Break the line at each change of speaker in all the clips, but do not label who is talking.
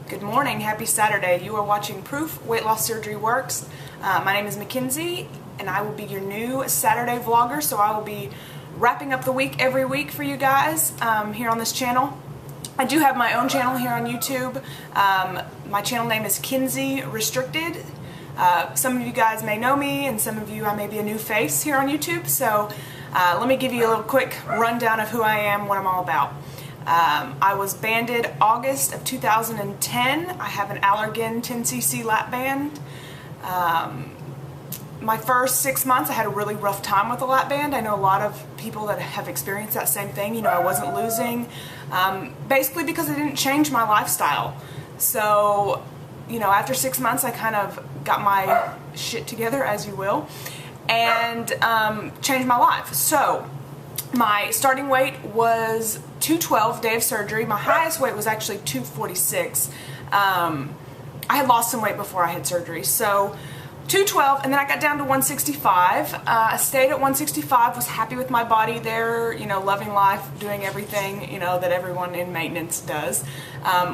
Good morning, happy Saturday. You are watching Proof Weight Loss Surgery Works. My name is Mackenzie and I will be your new Saturday vlogger, so I will be wrapping up the week every week for you guys here on this channel. I do have my own channel here on YouTube. My channel name is KenzeRestricted. Some of you guys may know me and some of you I may be a new face here on YouTube, so let me give you a little quick rundown of who I am, what I'm all about. I was banded August of 2010. I have an Allergan 10cc lap band. My first 6 months I had a really rough time with the lap band. I know a lot of people that have experienced that same thing. You know, I wasn't losing, basically because it didn't change my lifestyle. So, you know, after 6 months I kind of got my shit together, as you will, and changed my life. So my starting weight was 212 day of surgery. My highest weight was actually 246. I had lost some weight before I had surgery, so 212, and then I got down to 165. I stayed at 165, was happy with my body there, you know, loving life, doing everything, you know, that everyone in maintenance does,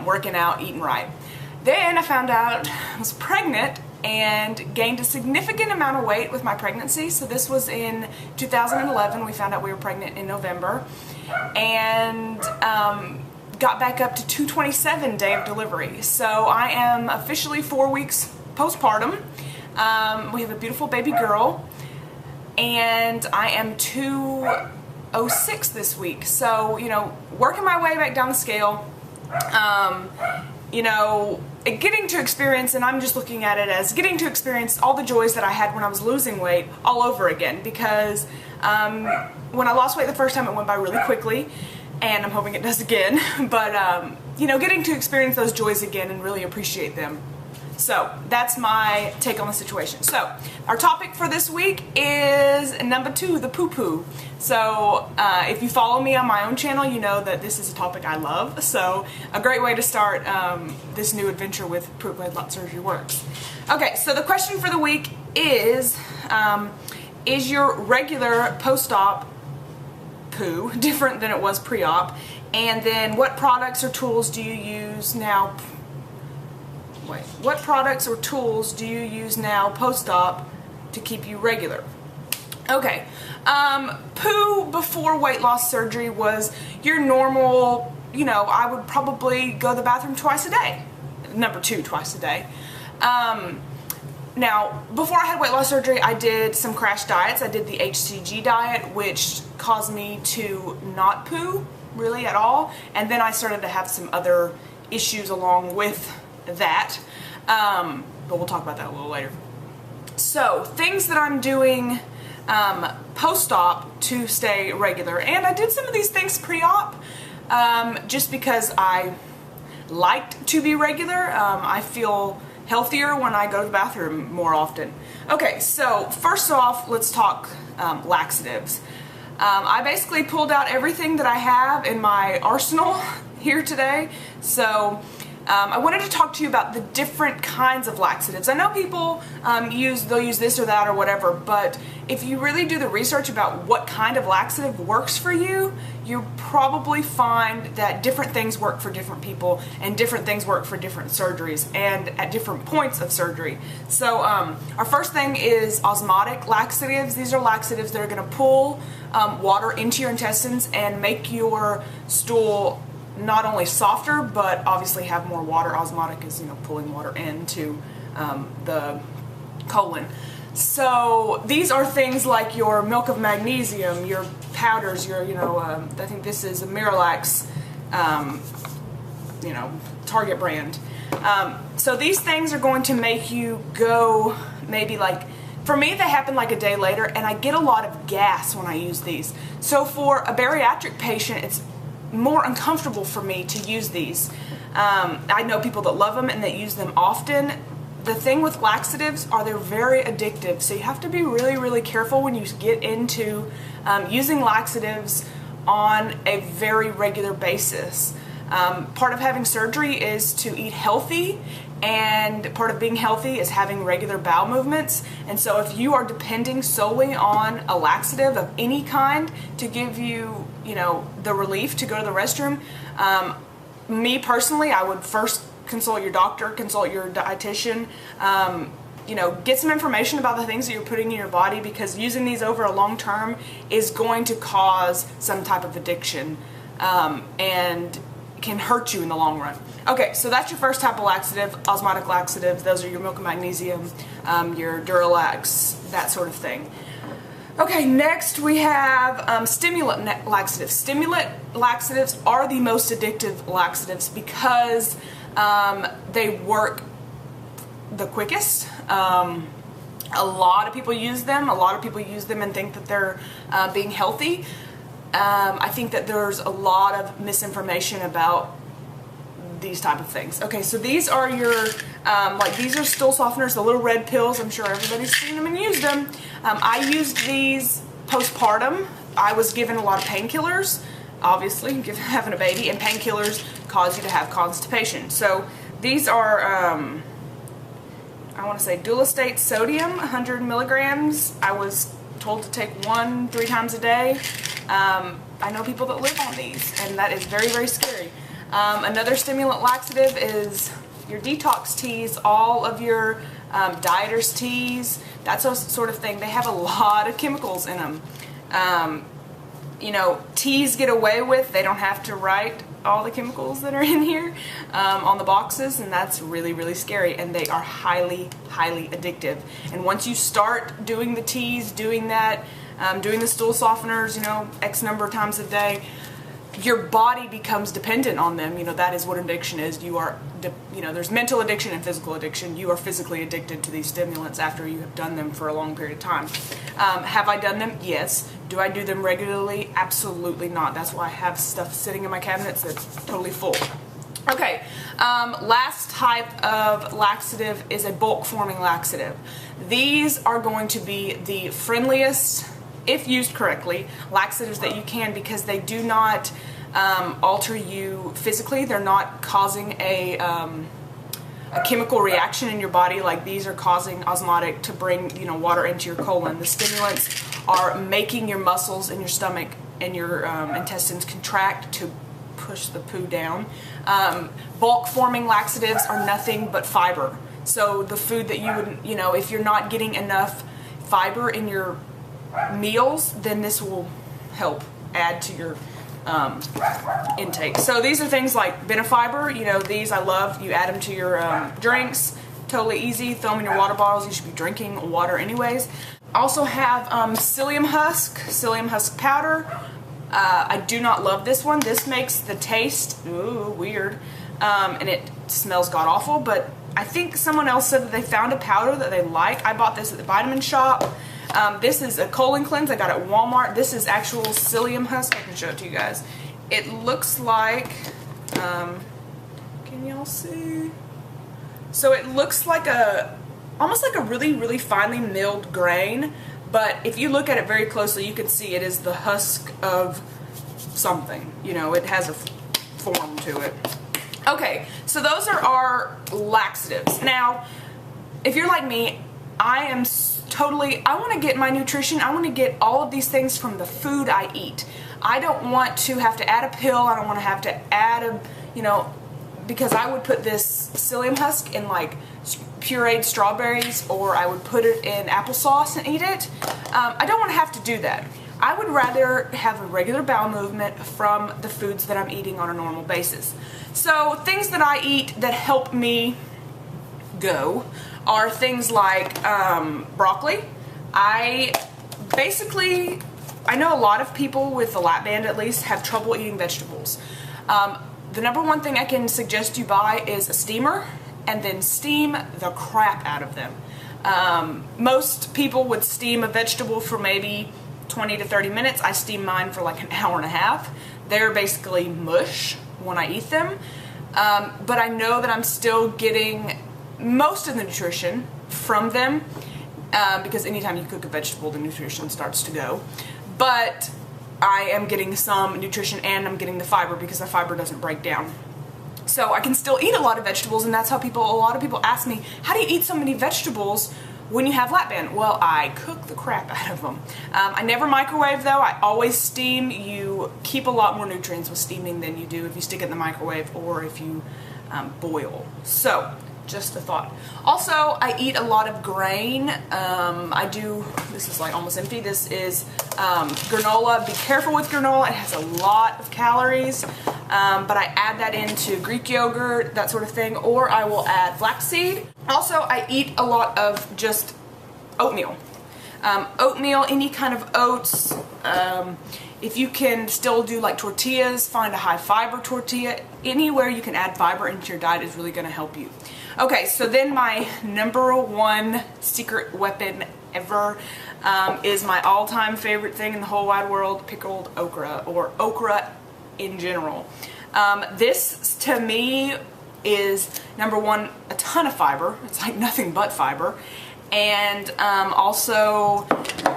working out, eating right. Then I found out I was pregnant and gained a significant amount of weight with my pregnancy. So this was in 2011. We found out we were pregnant in November, and got back up to 227 day of delivery. So I am officially 4 weeks postpartum. We have a beautiful baby girl, and I am 206 this week. So, you know, working my way back down the scale, you know, getting to experience, and I'm just looking at it as getting to experience all the joys that I had when I was losing weight all over again, because when I lost weight the first time it went by really quickly, and I'm hoping it does again, but you know, getting to experience those joys again and really appreciate them. So that's my take on the situation. So our topic for this week is number 2, the poo-poo. So if you follow me on my own channel, you know that this is a topic I love. So a great way to start this new adventure with Proof Weight Loss Surgery Works. Okay, so the question for the week is your regular post-op poo different than it was pre-op? And then what products or tools do you use now? What products or tools do you use now post-op to keep you regular? Okay, poo before weight loss surgery was your normal, you know, I would probably go to the bathroom twice a day. Number 2, twice a day. Now, before I had weight loss surgery, I did some crash diets. I did the HCG diet, which caused me to not poo really at all. And then I started to have some other issues along with that, but we'll talk about that a little later. So things that I'm doing post-op to stay regular, and I did some of these things pre-op just because I liked to be regular. I feel healthier when I go to the bathroom more often. Okay, so first off, let's talk laxatives. I basically pulled out everything that I have in my arsenal here today. So I wanted to talk to you about the different kinds of laxatives. I know people they'll use this or that or whatever, but if you really do the research about what kind of laxative works for you, you probably find that different things work for different people and different things work for different surgeries and at different points of surgery. So our first thing is osmotic laxatives. These are laxatives that are going to pull water into your intestines and make your stool not only softer, but obviously have more water. Osmotic is, you know, pulling water into the colon. So these are things like your milk of magnesium, your powders, your, you know, I think this is a Miralax, you know, Target brand. So these things are going to make you go maybe like, for me, they happen like a day later, and I get a lot of gas when I use these. So for a bariatric patient, it's more uncomfortable for me to use these. I know people that love them and that use them often. The thing with laxatives are they're very addictive, so you have to be really, really careful when you get into using laxatives on a very regular basis. Part of having surgery is to eat healthy, and part of being healthy is having regular bowel movements. And so if you are depending solely on a laxative of any kind to give you, you know, the relief to go to the restroom, me personally, I would first consult your doctor, consult your dietitian. You know, get some information about the things that you're putting in your body, because using these over a long term is going to cause some type of addiction and can hurt you in the long run. Okay, so that's your first type of laxative, osmotic laxatives. Those are your milk and magnesium, your Duralax, that sort of thing. Okay, next we have stimulant laxatives. Stimulant laxatives are the most addictive laxatives because they work the quickest. A lot of people use them. A lot of people use them and think that they're being healthy. I think that there's a lot of misinformation about these type of things. Okay, so these are your, like these are stool softeners, the little red pills. I'm sure everybody's seen them and used them. I used these postpartum. I was given a lot of painkillers, obviously, having a baby, and painkillers cause you to have constipation. So these are, I want to say Dualistate sodium, 100 milligrams. I was told to take 1 3 times a day. I know people that live on these, and that is very, very scary. Another stimulant laxative is your detox teas, all of your dieters teas, that sort of thing. They have a lot of chemicals in them. You know, teas get away with, they don't have to write all the chemicals that are in here on the boxes, and that's really, really scary, and they are highly, highly addictive. And once you start doing the teas, doing that, doing the stool softeners, you know, X number of times a day, your body becomes dependent on them. You know, that is what addiction is. You are, you know, there's mental addiction and physical addiction. You are physically addicted to these stimulants after you have done them for a long period of time. Have I done them? Yes. Do I do them regularly? Absolutely not. That's why I have stuff sitting in my cabinets that's totally full. Okay, last type of laxative is a bulk forming laxative. These are going to be the friendliest, if used correctly, laxatives that you can, because they do not alter you physically. They're not causing a chemical reaction in your body like these are causing osmotic to bring, you know, water into your colon. The stimulants are making your muscles in your stomach and your intestines contract to push the poo down. Bulk forming laxatives are nothing but fiber. So the food that you would, you know, if you're not getting enough fiber in your meals, then this will help add to your intake. So these are things like benefiber. You know, these I love. You add them to your drinks. Totally easy. Throw them in your water bottles. You should be drinking water anyways. Also have psyllium husk powder. I do not love this one. This makes the taste weird, and it smells god awful. But I think someone else said that they found a powder that they like. I bought this at the vitamin shop. This is a colon cleanse. I got it at Walmart. This is actual psyllium husk. I can show it to you guys. It looks like, can y'all see? So it looks like almost like a really, really finely milled grain. But if you look at it very closely, you can see it is the husk of something. You know, it has a form to it. Okay, so those are our laxatives. Now, if you're like me, I want to get my nutrition, I want to get all of these things from the food I eat. I don't want to have to add a pill, I don't want to have to add a, you know, because I would put this psyllium husk in like pureed strawberries, or I would put it in applesauce and eat it. I don't want to have to do that. I would rather have a regular bowel movement from the foods that I'm eating on a normal basis. So things that I eat that help me go are things like broccoli. I know a lot of people with the lap band at least have trouble eating vegetables. The number one thing I can suggest you buy is a steamer, and then steam the crap out of them. Most people would steam a vegetable for maybe 20 to 30 minutes. I steam mine for like an hour and a half. They're basically mush when I eat them. But I know that I'm still getting most of the nutrition from them, because anytime you cook a vegetable, the nutrition starts to go. But I am getting some nutrition, and I'm getting the fiber because the fiber doesn't break down. So I can still eat a lot of vegetables, and that's how a lot of people ask me, how do you eat so many vegetables when you have lap band? Well, I cook the crap out of them. I never microwave though. I always steam. You keep a lot more nutrients with steaming than you do if you stick it in the microwave, or if you boil. So just a thought. Also, I eat a lot of grain. I do, this is like almost empty. This is granola. Be careful with granola. It has a lot of calories, but I add that into Greek yogurt, that sort of thing, or I will add flaxseed. Also, I eat a lot of just oatmeal. Oatmeal, any kind of oats. If you can still do like tortillas, find a high fiber tortilla. Anywhere you can add fiber into your diet is really going to help you. Okay, so then my #1 secret weapon ever is my all-time favorite thing in the whole wide world, pickled okra, or okra in general. This to me is #1, a ton of fiber. It's like nothing but fiber. And also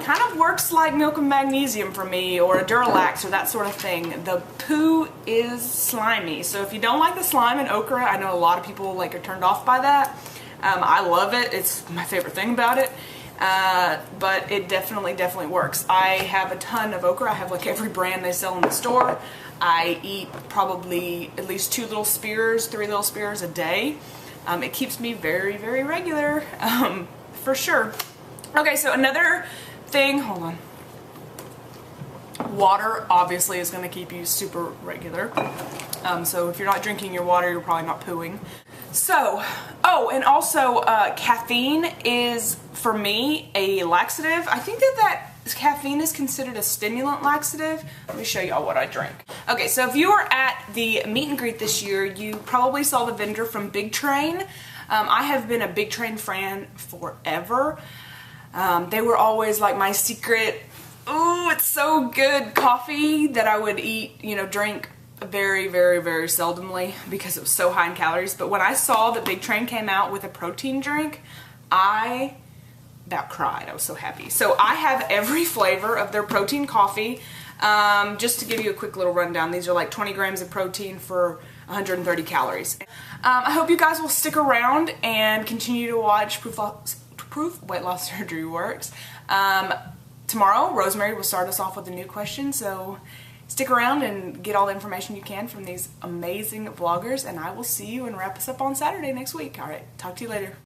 kind of works like milk and magnesium for me, or a Duralax or that sort of thing. The poo is slimy, so if you don't like the slime in okra, I know a lot of people like are turned off by that. I love it. It's my favorite thing about it. But it definitely works. I have a ton of okra. I have like every brand they sell in the store. I eat probably at least 2 little spears, 3 little spears a day. It keeps me very regular. For sure. Okay, so another thing, hold on. Water obviously is going to keep you super regular. So if you're not drinking your water, you're probably not pooing. So, oh, and also caffeine is, for me, a laxative. I think that caffeine is considered a stimulant laxative. Let me show y'all what I drink. Okay, so if you were at the meet and greet this year, you probably saw the vendor from Big Train. I have been a Big Train fan forever. They were always like my secret, ooh, it's so good coffee that I would eat, you know, drink very seldomly because it was so high in calories. But when I saw that Big Train came out with a protein drink, I about cried. I was so happy. So I have every flavor of their protein coffee. Just to give you a quick little rundown, these are like 20 grams of protein for 130 calories. I hope you guys will stick around and continue to watch Proof Weight Loss Surgery Works. Tomorrow, Rosemary will start us off with a new question, so stick around and get all the information you can from these amazing vloggers, and I will see you and wrap us up on Saturday next week. All right, talk to you later.